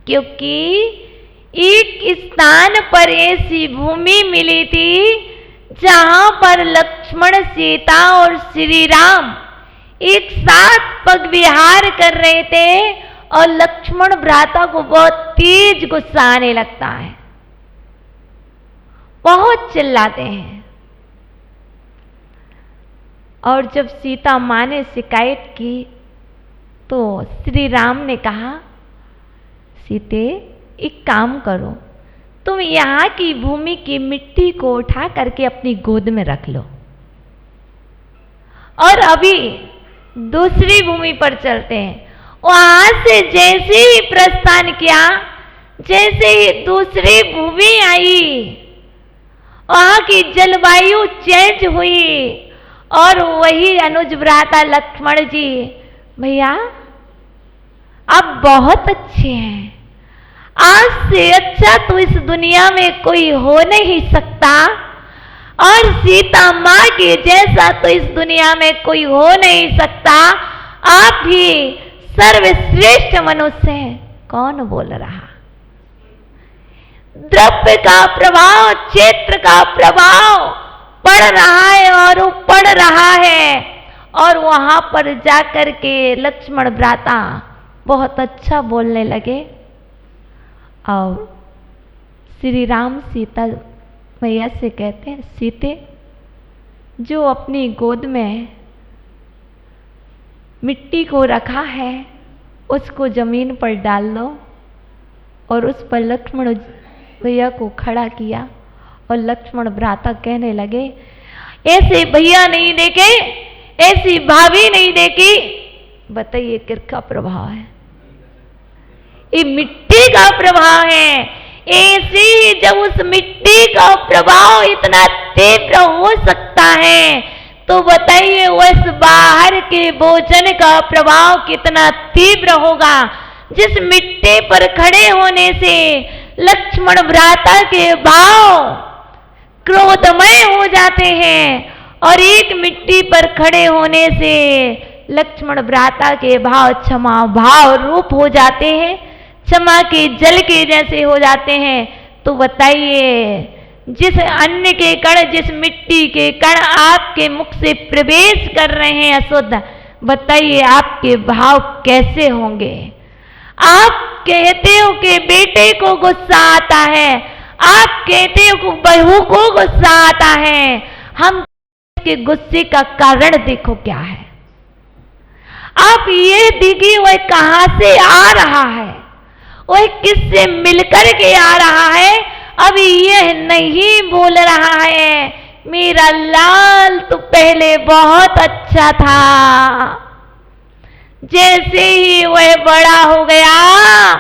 क्योंकि एक स्थान पर ऐसी भूमि मिली थी जहां पर लक्ष्मण, सीता और श्री राम एक साथ पग विहार कर रहे थे और लक्ष्मण भ्राता को बहुत तेज गुस्सा आने लगता है, बहुत चिल्लाते हैं। और जब सीता मां ने शिकायत की तो श्री राम ने कहा, सीते एक काम करो, तुम यहाँ की भूमि की मिट्टी को उठा करके अपनी गोद में रख लो और अभी दूसरी भूमि पर चलते हैं। वहां से जैसे ही प्रस्थान किया, जैसे ही दूसरी भूमि आई, वहां की जलवायु चेंज हुई और वही अनुज भ्राता लक्ष्मण जी, भैया आप बहुत अच्छे हैं, आज से अच्छा तो इस दुनिया में कोई हो नहीं सकता और सीता मां के जैसा तो इस दुनिया में कोई हो नहीं सकता, आप ही सर्वश्रेष्ठ मनुष्य हैं। कौन बोल रहा? द्रव्य का प्रभाव, क्षेत्र का प्रभाव पड़ रहा है और वो पड़ रहा है। और वहां पर जाकर के लक्ष्मण भ्राता बहुत अच्छा बोलने लगे और श्री राम सीता मैया से कहते हैं, सीते जो अपनी गोद में मिट्टी को रखा है उसको जमीन पर डाल दो। और उस पर लक्ष्मण भैया को खड़ा किया और लक्ष्मण भ्राता कहने लगे, ऐसे भैया नहीं देखे, ऐसी भाभी नहीं देखी। बताइए किसका प्रभाव है? ये मिट्टी का प्रभाव है। ऐसे ही जब उस मिट्टी का प्रभाव इतना तीव्र हो सकता है तो बताइए उस बाहर के भोजन का प्रभाव कितना तीव्र होगा। जिस मिट्टी पर खड़े होने से लक्ष्मण भ्राता के भाव क्रोधमय हो जाते हैं और एक मिट्टी पर खड़े होने से लक्ष्मण भ्राता के भाव क्षमा भाव रूप हो जाते हैं, क्षमा के जल के जैसे हो जाते हैं। तो बताइए जिस अन्न के कण, जिस मिट्टी के कण आपके मुख से प्रवेश कर रहे हैं अशुद्ध, बताइए आपके भाव कैसे होंगे? आप कहते हो कि बेटे को गुस्सा आता है, आप कहते हो कि बहू को गुस्सा आता है, हम के गुस्से का कारण देखो क्या है। आप ये देखिए वह कहां से आ रहा है, वह किससे मिलकर के आ रहा है। अभी यह नहीं बोल रहा है मेरा लाल तो पहले बहुत अच्छा था, जैसे ही वह बड़ा हो गया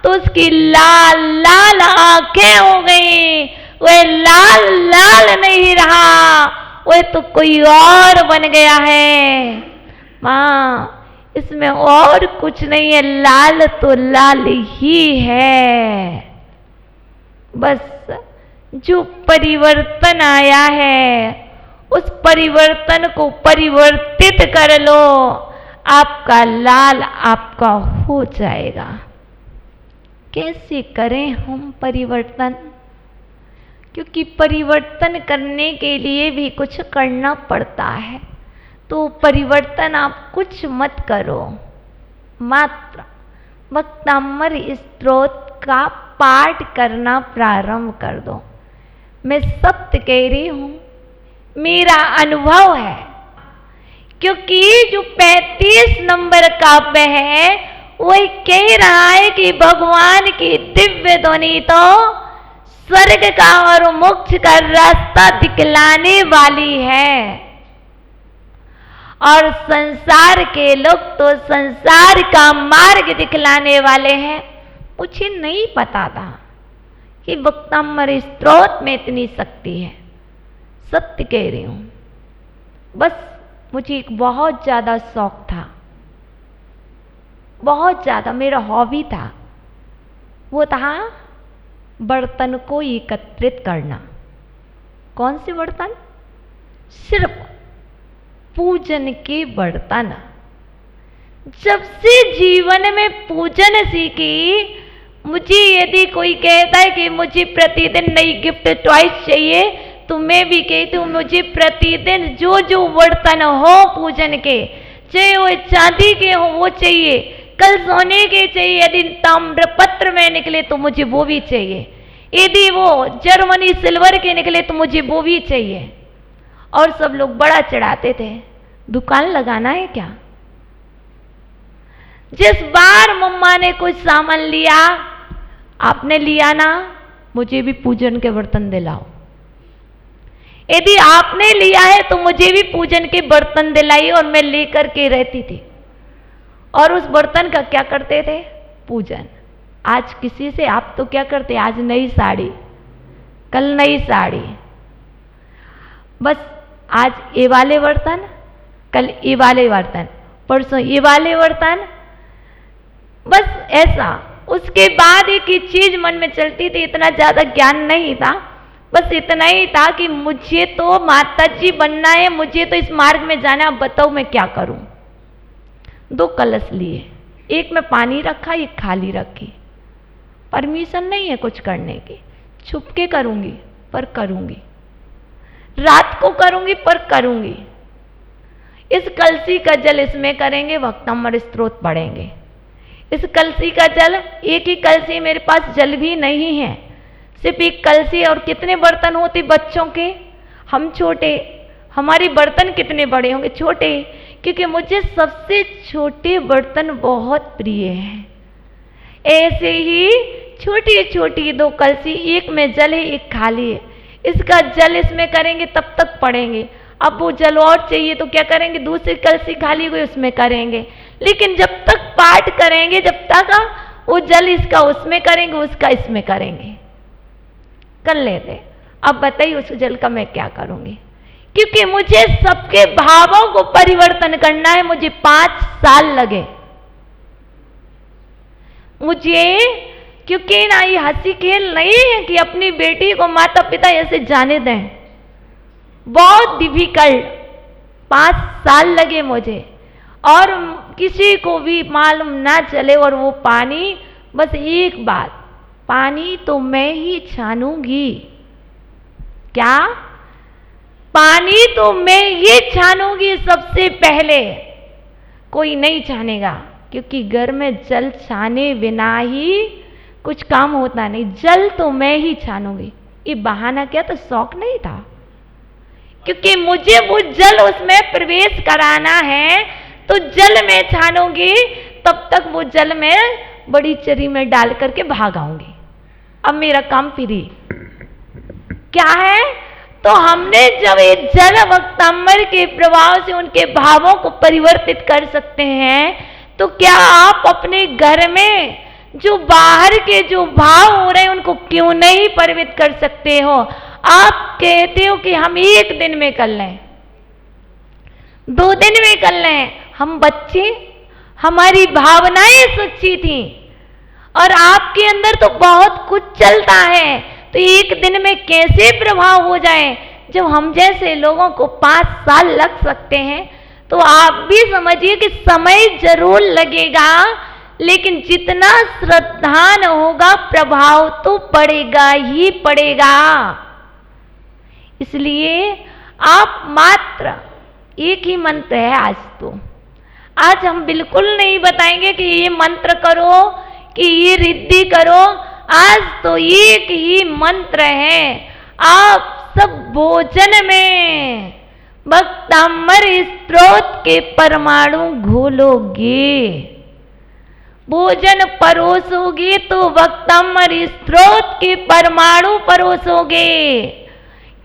तो उसकी लाल लाल आंखें हो गई, वह लाल लाल नहीं रहा, वह तो कोई और बन गया है। माँ इसमें और कुछ नहीं है, लाल तो लाल ही है। बस जो परिवर्तन आया है उस परिवर्तन को परिवर्तित कर लो, आपका लाल आपका हो जाएगा। कैसे करें हम परिवर्तन? क्योंकि परिवर्तन करने के लिए भी कुछ करना पड़ता है। तो परिवर्तन आप कुछ मत करो, मात्र भक्तामृत स्तोत्र का पाठ करना प्रारंभ कर दो। मैं सत्य कह रही हूं, मेरा अनुभव है। क्योंकि जो 35 नंबर काव्य है वही कह रहा है कि भगवान की दिव्य ध्वनि तो स्वर्ग का और मोक्ष का रास्ता दिखलाने वाली है, और संसार के लोग तो संसार का मार्ग दिखलाने वाले हैं। मुझे नहीं पता था कि भक्तामृत स्तोत्र में इतनी शक्ति है। सत्य कह रही हूं, बस मुझे एक बहुत ज़्यादा शौक था, बहुत ज़्यादा मेरा हॉबी था। वो था बर्तन को एकत्रित करना। कौन से बर्तन? सिर्फ पूजन के बर्तन। जब से जीवन में पूजन सीखी, मुझे यदि कोई कहता है कि मुझे प्रतिदिन नई गिफ्ट टॉयज चाहिए, तो मैं भी कहती हूँ मुझे प्रतिदिन जो जो बर्तन हो पूजन के, चाहे वो चांदी के हो वो चाहिए, कल सोने के चाहिए, यदि ताम्रपत्र में निकले तो मुझे वो भी चाहिए, यदि वो जर्मनी सिल्वर के निकले तो मुझे वो भी चाहिए। और सब लोग बड़ा चढ़ाते थे। दुकान लगाना है क्या? जिस बार मम्मा ने कुछ सामान लिया, आपने लिया ना, मुझे भी पूजन के बर्तन दिलाओ। यदि आपने लिया है तो मुझे भी पूजन के बर्तन दिलाई, और मैं लेकर के रहती थी। और उस बर्तन का क्या करते थे? पूजन। आज किसी से आप तो क्या करते? आज नई साड़ी, कल नई साड़ी, बस आज ये वाले बर्तन, कल ये वाले बर्तन, परसों ये वाले बर्तन, बस ऐसा। उसके बाद एक ही चीज मन में चलती थी, इतना ज्यादा ज्ञान नहीं था, बस इतना ही था कि मुझे तो माताजी बनना है, मुझे तो इस मार्ग में जाना, अब बताओ मैं क्या करूं। 2 कलश लिए, एक में पानी रखा, एक खाली रखी। परमिशन नहीं है कुछ करने की, छुपके करूंगी पर करूंगी, रात को करूंगी पर करूंगी। इस कलसी का जल इसमें करेंगे, भक्तमर स्तोत्र पढ़ेंगे। इस कलसी का जल, एक ही कलसी, मेरे पास जल भी नहीं है, सिर्फ एक कलसी। और कितने बर्तन होते बच्चों के, हम छोटे, हमारे बर्तन कितने बड़े होंगे? छोटे, क्योंकि मुझे सबसे छोटे बर्तन बहुत प्रिय हैं। ऐसे ही छोटी छोटी 2 कलसी, एक में जल है, एक खाली है। इसका जल इसमें करेंगे, तब तक पढ़ेंगे। अब वो जल और चाहिए तो क्या करेंगे? दूसरी कलसी खाली हुई उसमें करेंगे। लेकिन जब तक पाठ करेंगे, जब तक वो जल इसका उसमें करेंगे, उसका इसमें करेंगे, कर लेते। अब बताइए उस जल का मैं क्या करूंगी? क्योंकि मुझे सबके भावों को परिवर्तन करना है। मुझे 5 साल लगे मुझे, क्योंकि ना ये हंसी खेल नहीं है कि अपनी बेटी को माता पिता ऐसे जाने दें, बहुत डिफिकल्ट। 5 साल लगे मुझे, और किसी को भी मालूम ना चले। और वो पानी, बस एक बात, पानी तो मैं ही छानूंगी। क्या? पानी तो मैं ही छानूंगी सबसे पहले, कोई नहीं छानेगा। क्योंकि घर में जल छाने बिना ही कुछ काम होता नहीं। जल तो मैं ही छानूंगी। ये बहाना क्या था? शौक नहीं था, क्योंकि मुझे वो जल उसमें प्रवेश कराना है, तो जल में छानूंगी। तब तक वो जल में बड़ी चरी में डाल करके भाग आऊंगी। अब मेरा काम फ्री। क्या है? तो हमने जब ये जल भक्तामर के प्रभाव से उनके भावों को परिवर्तित कर सकते हैं, तो क्या आप अपने घर में जो बाहर के जो भाव हो रहे हैं उनको क्यों नहीं परिवर्तित कर सकते हो? आप कहते हो कि हम 1 दिन में कर लें, 2 दिन में कर लें। हम बच्चे, हमारी भावनाएं सच्ची थी, और आपके अंदर तो बहुत कुछ चलता है, तो 1 दिन में कैसे प्रभाव हो जाए? जब हम जैसे लोगों को 5 साल लग सकते हैं, तो आप भी समझिए कि समय जरूर लगेगा, लेकिन जितना श्रद्धान होगा प्रभाव तो पड़ेगा ही पड़ेगा। इसलिए आप मात्र एक ही मंत्र है आज तो। आज हम बिल्कुल नहीं बताएंगे कि ये मंत्र करो, कि ये रिद्धि करो। आज तो एक ही मंत्र है। आप सब भोजन में भक्तामर स्तोत्र के परमाणु घोलोगे, भोजन परोसोगे तो भक्तामर स्तोत्र के परमाणु परोसोगे।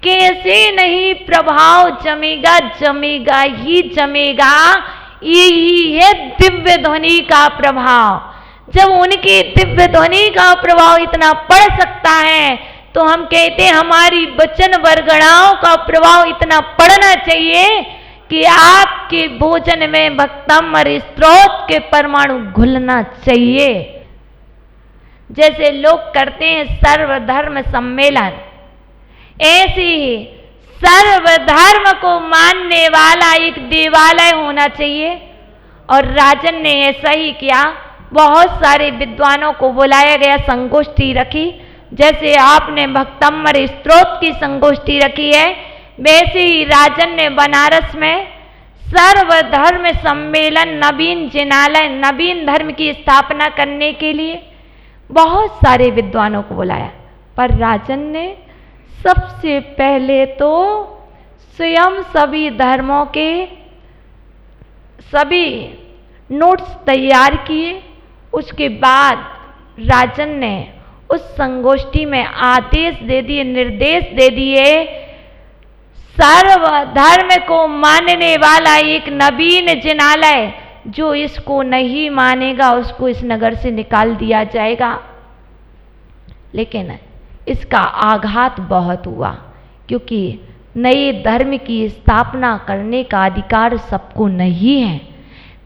कैसे नहीं प्रभाव जमेगा? जमेगा ही जमेगा। यही है दिव्य ध्वनि का प्रभाव। जब उनकी दिव्य ध्वनि का प्रभाव इतना पड़ सकता है, तो हम कहते हैं हमारी वचन वरगणाओं का प्रभाव इतना पड़ना चाहिए कि आपके भोजन में भक्तामर स्तोत्र के परमाणु घुलना चाहिए। जैसे लोग करते हैं सर्वधर्म सम्मेलन, ऐसे ही सर्वधर्म को मानने वाला एक देवालय होना चाहिए। और राजन ने ऐसा ही किया। बहुत सारे विद्वानों को बुलाया गया, संगोष्ठी रखी। जैसे आपने भक्तम्बर स्तोत्र की संगोष्ठी रखी है, वैसे ही राजन ने बनारस में सर्वधर्म सम्मेलन, नवीन जिनालय, नवीन धर्म की स्थापना करने के लिए बहुत सारे विद्वानों को बुलाया। पर राजन ने सबसे पहले तो स्वयं सभी धर्मों के सभी नोट्स तैयार किए। उसके बाद राजन ने उस संगोष्ठी में आदेश दे दिए, निर्देश दे दिए, सर्वधर्म को मानने वाला एक नवीन जिनालय, जो इसको नहीं मानेगा उसको इस नगर से निकाल दिया जाएगा। लेकिन इसका आघात बहुत हुआ, क्योंकि नए धर्म की स्थापना करने का अधिकार सबको नहीं है।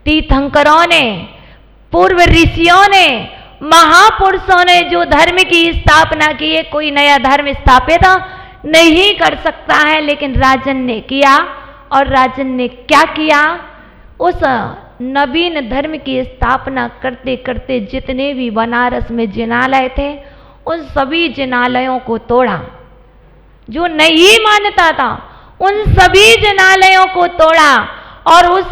तीर्थंकरों ने, पूर्व ऋषियों ने, महापुरुषों ने जो धर्म की स्थापना की है, कोई नया धर्म स्थापित नहीं कर सकता है। लेकिन राजन ने किया, और राजन ने क्या किया, उस नवीन धर्म की स्थापना करते करते जितने भी बनारस में जिनालय थे, उन सभी जिनालयों को तोड़ा। जो नहीं मानता था उन सभी जिनालयों को तोड़ा, और उस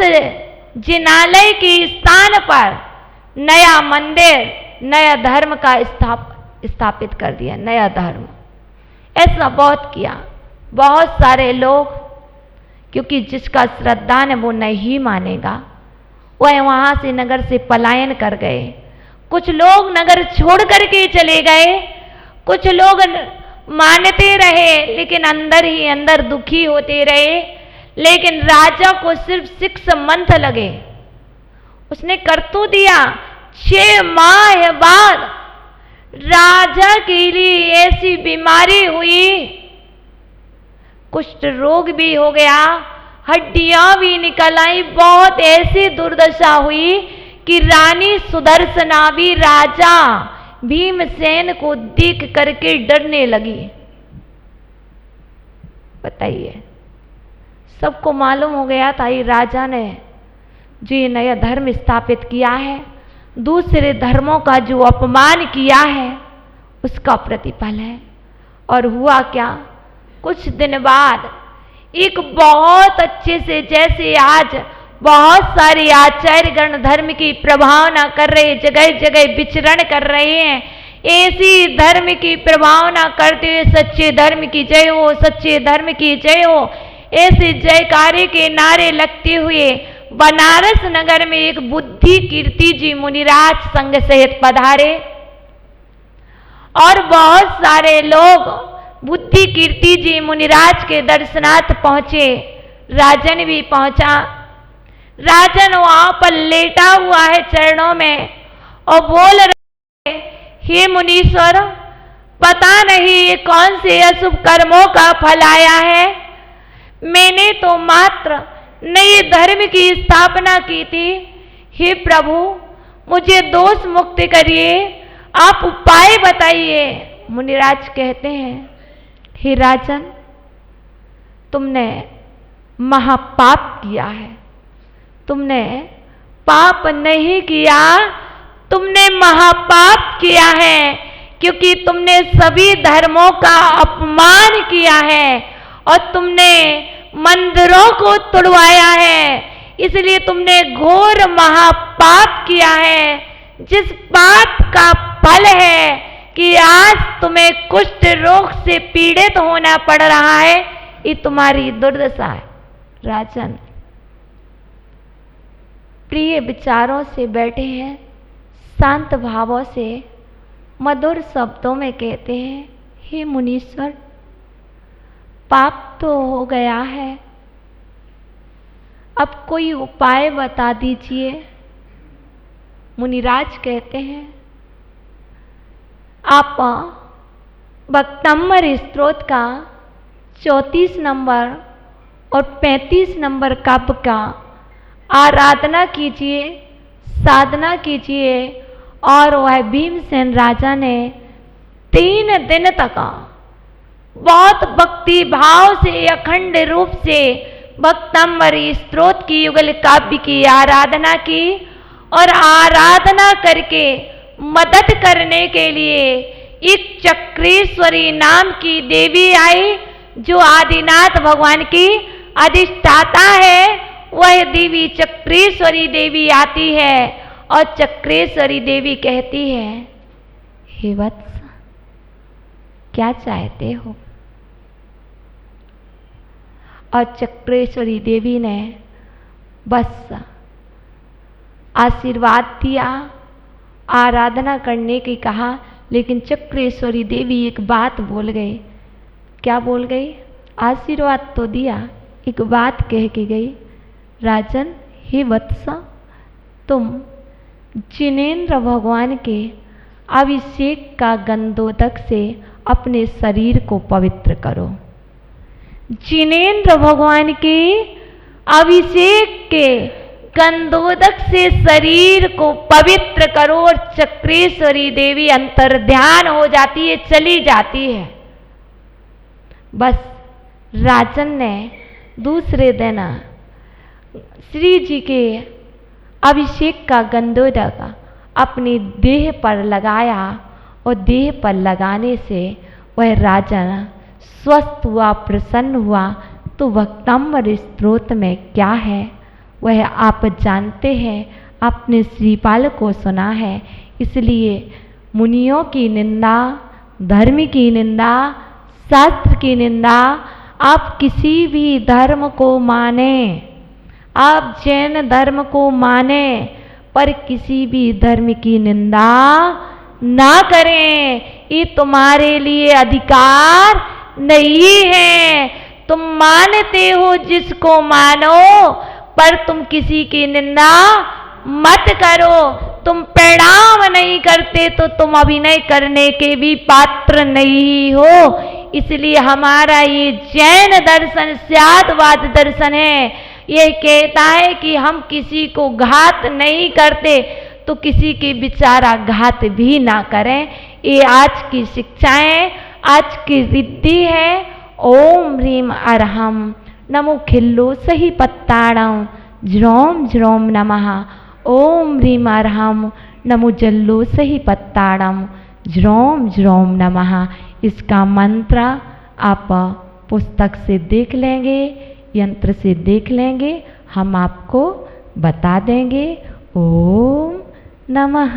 जिनालय के स्थान पर नया मंदिर, नया धर्म का स्थापित कर दिया, नया धर्म। ऐसा बहुत किया। बहुत सारे लोग, क्योंकि जिसका श्रद्धा है वो नहीं मानेगा, वह वहां से नगर से पलायन कर गए। कुछ लोग नगर छोड़ करके चले गए, कुछ लोग मानते रहे लेकिन अंदर ही अंदर दुखी होते रहे। लेकिन राजा को सिर्फ 6 मंथ लगे। उसने कर तो दिया। 6 माह बाद राजा के लिए ऐसी बीमारी हुई, कुष्ठ रोग भी हो गया, हड्डियां भी निकल आई, बहुत ऐसी दुर्दशा हुई कि रानी सुदर्शना भी राजा भीमसेन को देख करके डरने लगी। बताइए, सबको मालूम हो गया था ये राजा ने जो ये नया धर्म स्थापित किया है, दूसरे धर्मों का जो अपमान किया है, उसका प्रतिफल है। और हुआ क्या, कुछ दिन बाद एक बहुत अच्छे से, जैसे आज बहुत सारे आचार्यगण धर्म की प्रभावना कर रहे, जगह जगह विचरण कर रहे हैं, ऐसी धर्म की प्रभावना करते हुए सच्चे धर्म की जय हो, सच्चे धर्म की जय हो, ऐसे जयकारे के नारे लगते हुए बनारस नगर में एक बुद्धि कीर्ति जी मुनिराज संग सहित पधारे। और बहुत सारे लोग बुद्धि कीर्ति जी मुनिराज के दर्शनार्थ पहुंचे। राजन भी पहुंचा। राजन वहां पर लेटा हुआ है चरणों में और बोल रहे, हे मुनीश्वर, पता नहीं ये कौन से अशुभ कर्मों का फल आया है। मैंने तो मात्र नए धर्म की स्थापना की थी। हे प्रभु, मुझे दोष मुक्त करिए, आप उपाय बताइए। मुनिराज कहते हैं, हे राजन, तुमने महापाप किया है। तुमने पाप नहीं किया, तुमने महापाप किया है, क्योंकि तुमने सभी धर्मों का अपमान किया है और तुमने मंदिरों को तोड़वाया है। इसलिए तुमने घोर महापाप किया है, जिस पाप का फल है कि आज तुम्हें कुष्ठ रोग से पीड़ित होना पड़ रहा है। ये तुम्हारी दुर्दशा है। राजन प्रिय विचारों से बैठे हैं, शांत भावों से मधुर शब्दों में कहते हैं, हे मुनीश्वर, पाप तो हो गया है, अब कोई उपाय बता दीजिए। मुनिराज कहते हैं, आप भक्तम्बर स्तोत्र का 34 नंबर और 35 नंबर काव्य का आराधना कीजिए, साधना कीजिए। और वह भीमसेन राजा ने 3 दिन तक बहुत भक्ति भाव से, अखंड रूप से भक्तम्बर स्तोत्र की युगल काव्य की आराधना की। और आराधना करके मदद करने के लिए एक चक्रेश्वरी नाम की देवी आई, जो आदिनाथ भगवान की अधिष्ठाता है। वह देवी चक्रेश्वरी देवी आती है और चक्रेश्वरी देवी कहती है, हे वत्स, क्या चाहते हो? और चक्रेश्वरी देवी ने बस आशीर्वाद दिया, आराधना करने की कहा। लेकिन चक्रेश्वरी देवी एक बात बोल गई। क्या बोल गई? आशीर्वाद तो दिया, एक बात कह के गई, राजन, हे वत्स, तुम जिनेंद्र भगवान के अभिषेक का गंधोदक से अपने शरीर को पवित्र करो। जिनेंद्र भगवान के अभिषेक के गंधोदक से शरीर को पवित्र करो। और चक्रेश्वरी देवी अंतर्ध्यान हो जाती है, चली जाती है। बस राजन ने दूसरे दिन श्री जी के अभिषेक का गंधोदक अपनी देह पर लगाया और देह पर लगाने से वह राजन स्वस्थ हुआ, प्रसन्न हुआ। तो वक्तांबर स्त्रोत में क्या है वह आप जानते हैं, आपने श्रीपाल को सुना है। इसलिए मुनियों की निंदा, धर्म की निंदा, शास्त्र की निंदा, आप किसी भी धर्म को माने, आप जैन धर्म को माने, पर किसी भी धर्म की निंदा ना करें। ये तुम्हारे लिए अधिकार नहीं है। तुम मानते हो जिसको मानो, पर तुम किसी की निंदा मत करो। तुम प्रणाम नहीं करते तो तुम अभिनय करने के भी पात्र नहीं हो। इसलिए हमारा ये जैन दर्शन स्यादवाद दर्शन है, ये कहता है कि हम किसी को घात नहीं करते तो किसी की बेचारा घात भी ना करें। ये आज की शिक्षाएं, आज की रिद्धि है। ओम ह्रीम अरहम नमो खिल्लो सही पत्ताड़म ज्रोम ज्रोम नमः। ओम ह्रीम अरहम नमो जल्लो सही पत्ताड़म ज्रोम ज्रोम नमः। इसका मंत्र आप पुस्तक से देख लेंगे, यंत्र से देख लेंगे, हम आपको बता देंगे। ओम नमः।